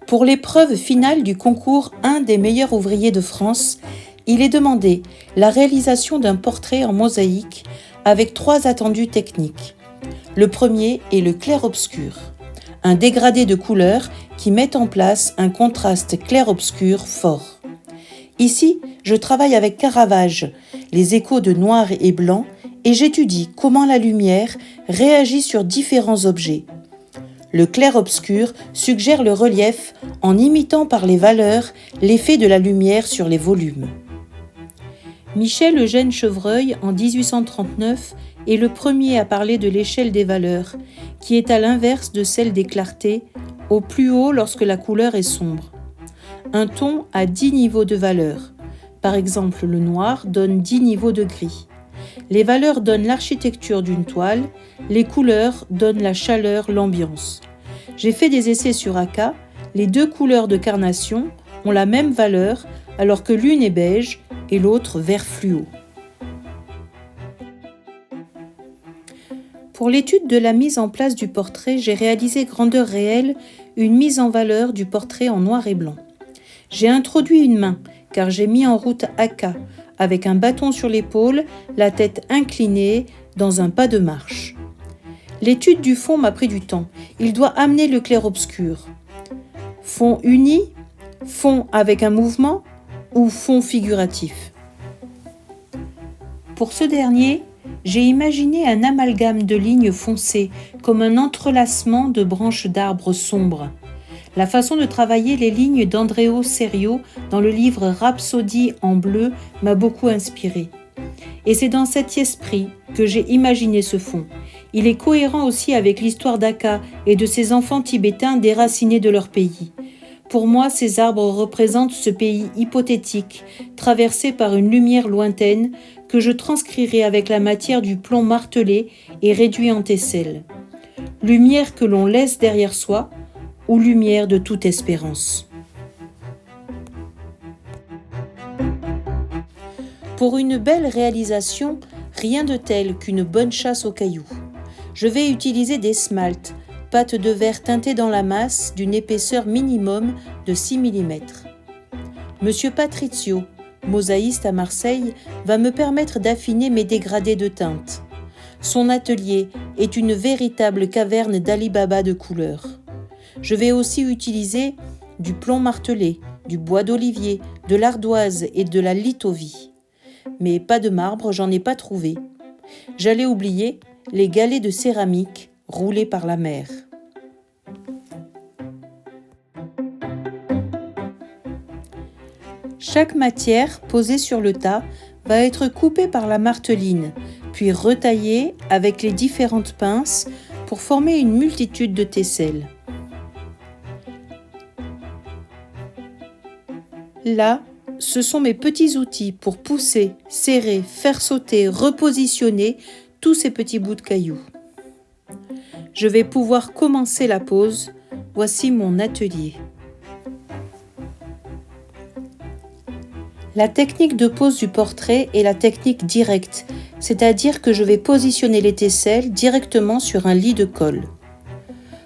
Pour l'épreuve finale du concours Un des meilleurs ouvriers de France, il est demandé la réalisation d'un portrait en mosaïque avec 3 attendus techniques. Le premier est le clair-obscur, un dégradé de couleurs qui met en place un contraste clair-obscur fort. Ici, je travaille avec Caravage, les échos de noir et blanc, et j'étudie comment la lumière réagit sur différents objets. Le clair-obscur suggère le relief en imitant par les valeurs l'effet de la lumière sur les volumes. Michel Eugène Chevreuil, en 1839, est le premier à parler de l'échelle des valeurs, qui est à l'inverse de celle des clartés, au plus haut lorsque la couleur est sombre. Un ton a 10 niveaux de valeur. Par exemple, le noir donne 10 niveaux de gris. Les valeurs donnent l'architecture d'une toile, les couleurs donnent la chaleur, l'ambiance. J'ai fait des essais sur Aka, les 2 couleurs de carnation ont la même valeur alors que l'une est beige et l'autre vert fluo. Pour l'étude de la mise en place du portrait, j'ai réalisé grandeur réelle une mise en valeur du portrait en noir et blanc. J'ai introduit une main car j'ai mis en route Aka avec un bâton sur l'épaule, la tête inclinée dans un pas de marche. L'étude du fond m'a pris du temps. Il doit amener le clair-obscur. Fond uni, fond avec un mouvement ou fond figuratif. Pour ce dernier, j'ai imaginé un amalgame de lignes foncées comme un entrelacement de branches d'arbres sombres. La façon de travailler les lignes d'Andreo Serio dans le livre Rhapsodie en bleu m'a beaucoup inspiré. Et c'est dans cet esprit que j'ai imaginé ce fond. Il est cohérent aussi avec l'histoire d'Aka et de ses enfants tibétains déracinés de leur pays. Pour moi, ces arbres représentent ce pays hypothétique, traversé par une lumière lointaine que je transcrirai avec la matière du plomb martelé et réduit en tesselle. Lumière que l'on laisse derrière soi, ou lumière de toute espérance. Pour une belle réalisation, rien de tel qu'une bonne chasse aux cailloux. Je vais utiliser des smaltes, pâte de verre teintée dans la masse d'une épaisseur minimum de 6 mm. Monsieur Patrizio, mosaïste à Marseille, va me permettre d'affiner mes dégradés de teinte. Son atelier est une véritable caverne d'Ali Baba de couleurs. Je vais aussi utiliser du plomb martelé, du bois d'olivier, de l'ardoise et de la lithovie. Mais pas de marbre, j'en ai pas trouvé. J'allais oublier les galets de céramique roulés par la mer. Chaque matière posée sur le tas va être coupée par la marteline, puis retaillée avec les différentes pinces pour former une multitude de tesselles. Là, ce sont mes petits outils pour pousser, serrer, faire sauter, repositionner tous ces petits bouts de cailloux. Je vais pouvoir commencer la pose. Voici mon atelier. La technique de pose du portrait est la technique directe, c'est-à-dire que je vais positionner les tesselles directement sur un lit de colle.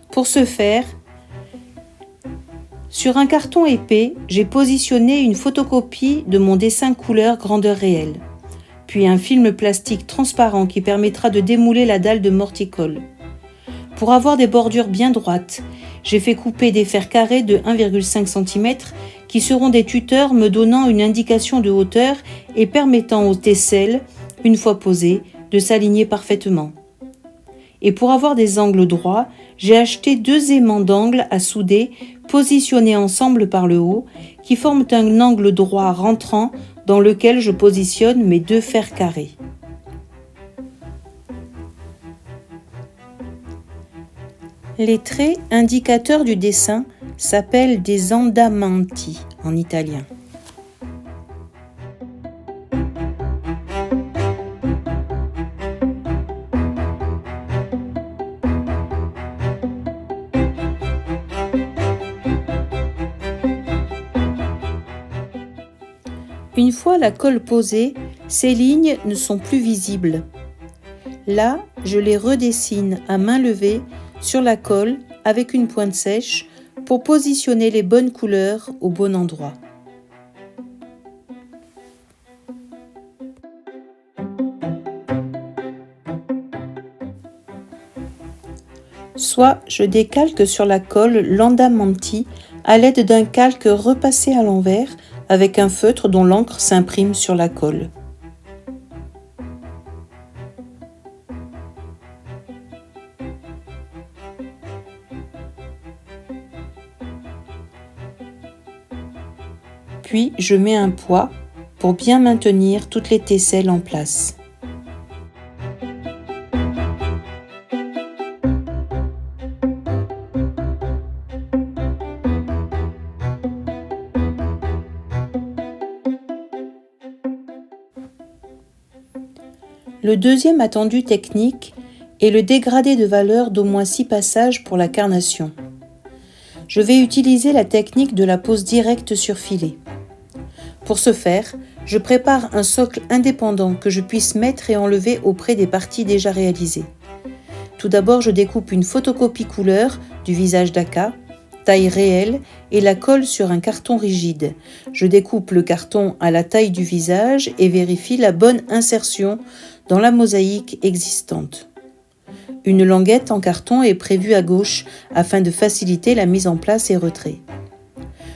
Pour ce faire, sur un carton épais, j'ai positionné une photocopie de mon dessin couleur grandeur réelle, puis un film plastique transparent qui permettra de démouler la dalle de morticolle. Pour avoir des bordures bien droites, j'ai fait couper des fers carrés de 1,5 cm qui seront des tuteurs me donnant une indication de hauteur et permettant aux tesselles, une fois posées, de s'aligner parfaitement. Et pour avoir des angles droits, j'ai acheté 2 aimants d'angle à souder positionnés ensemble par le haut qui forment un angle droit rentrant dans lequel je positionne mes 2 fers carrés. Les traits indicateurs du dessin s'appellent des andamenti en italien. Une fois la colle posée, ces lignes ne sont plus visibles. Là, je les redessine à main levée sur la colle avec une pointe sèche pour positionner les bonnes couleurs au bon endroit. Soit je décalque sur la colle l'andamanti à l'aide d'un calque repassé à l'envers avec un feutre dont l'encre s'imprime sur la colle. Puis je mets un poids pour bien maintenir toutes les tesselles en place. Le deuxième attendu technique est le dégradé de valeur d'au moins 6 passages pour la carnation. Je vais utiliser la technique de la pose directe sur filet. Pour ce faire, je prépare un socle indépendant que je puisse mettre et enlever auprès des parties déjà réalisées. Tout d'abord, je découpe une photocopie couleur du visage d'Aka, taille réelle, et la colle sur un carton rigide. Je découpe le carton à la taille du visage et vérifie la bonne insertion dans la mosaïque existante. Une languette en carton est prévue à gauche afin de faciliter la mise en place et retrait.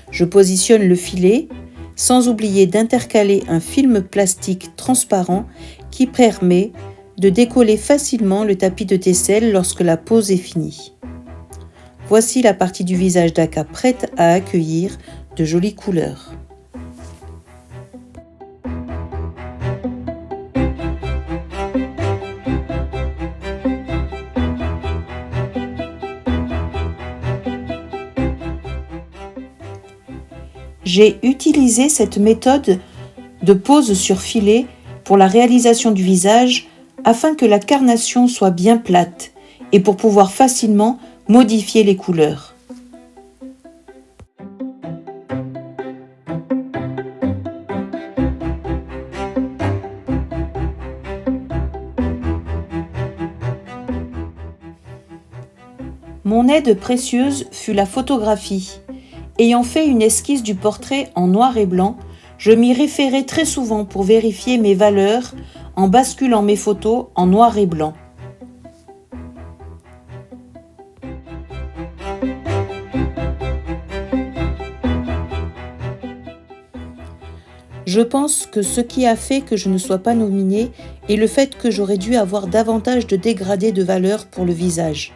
Je positionne le filet, sans oublier d'intercaler un film plastique transparent qui permet de décoller facilement le tapis de tesselle lorsque la pose est finie. Voici la partie du visage d'Aka prête à accueillir de jolies couleurs. J'ai utilisé cette méthode de pose sur filet pour la réalisation du visage afin que la carnation soit bien plate et pour pouvoir facilement modifier les couleurs. Mon aide précieuse fut la photographie. Ayant fait une esquisse du portrait en noir et blanc, je m'y référais très souvent pour vérifier mes valeurs en basculant mes photos en noir et blanc. Je pense que ce qui a fait que je ne sois pas nominée est le fait que j'aurais dû avoir davantage de dégradés de valeur pour le visage.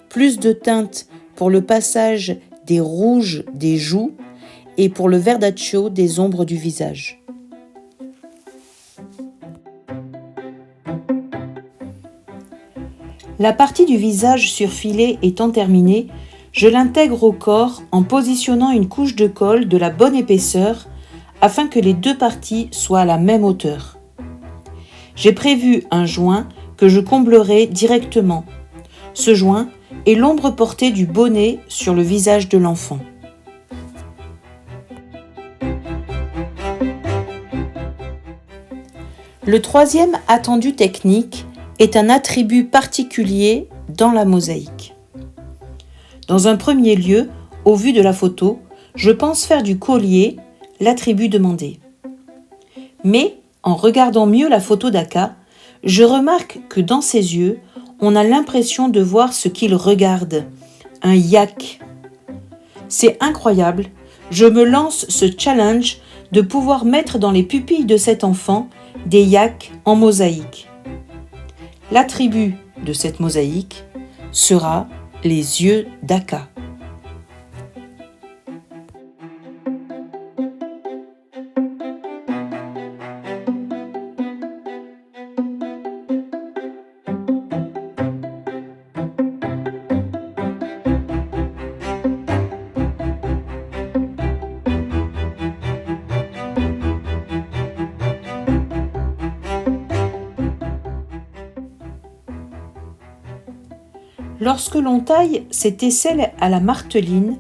Plus de teintes pour le passage des rouges des joues et pour le verdaccio des ombres du visage. La partie du visage sur filet étant terminée, je l'intègre au corps en positionnant une couche de colle de la bonne épaisseur afin que les deux parties soient à la même hauteur. J'ai prévu un joint que je comblerai directement. Ce joint est l'ombre portée du bonnet sur le visage de l'enfant. Le troisième attendu technique est un attribut particulier dans la mosaïque. Dans un premier lieu, au vu de la photo, je pense faire du collier l'attribut demandé. Mais, en regardant mieux la photo d'Aka, je remarque que dans ses yeux, on a l'impression de voir ce qu'il regarde, un yak. C'est incroyable, je me lance ce challenge de pouvoir mettre dans les pupilles de cet enfant des yaks en mosaïque. L'attribut de cette mosaïque sera les yeux d'Aka. Lorsque l'on taille ces tesselles à la marteline,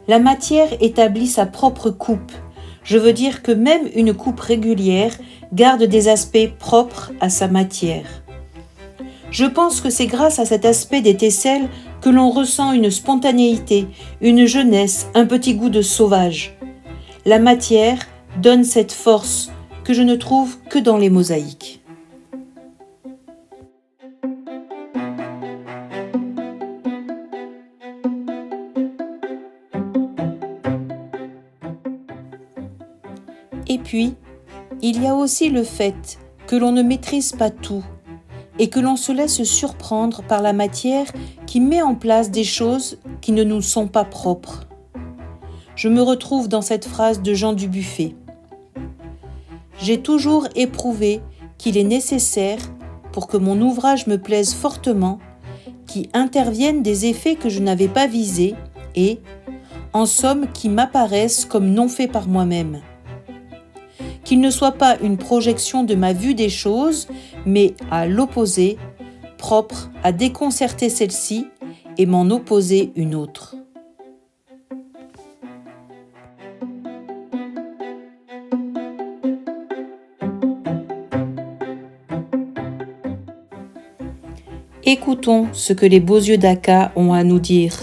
la matière établit sa propre coupe. Je veux dire que même une coupe régulière garde des aspects propres à sa matière. Je pense que c'est grâce à cet aspect des tesselles que l'on ressent une spontanéité, une jeunesse, un petit goût de sauvage. La matière donne cette force que je ne trouve que dans les mosaïques. Et puis, il y a aussi le fait que l'on ne maîtrise pas tout et que l'on se laisse surprendre par la matière qui met en place des choses qui ne nous sont pas propres. Je me retrouve dans cette phrase de Jean Dubuffet. J'ai toujours éprouvé qu'il est nécessaire, pour que mon ouvrage me plaise fortement, qu'y interviennent des effets que je n'avais pas visés et, en somme, qui m'apparaissent comme non faits par moi-même. Qu'il ne soit pas une projection de ma vue des choses, mais à l'opposé, propre à déconcerter celle-ci et m'en opposer une autre. Écoutons ce que les beaux yeux d'Aka ont à nous dire.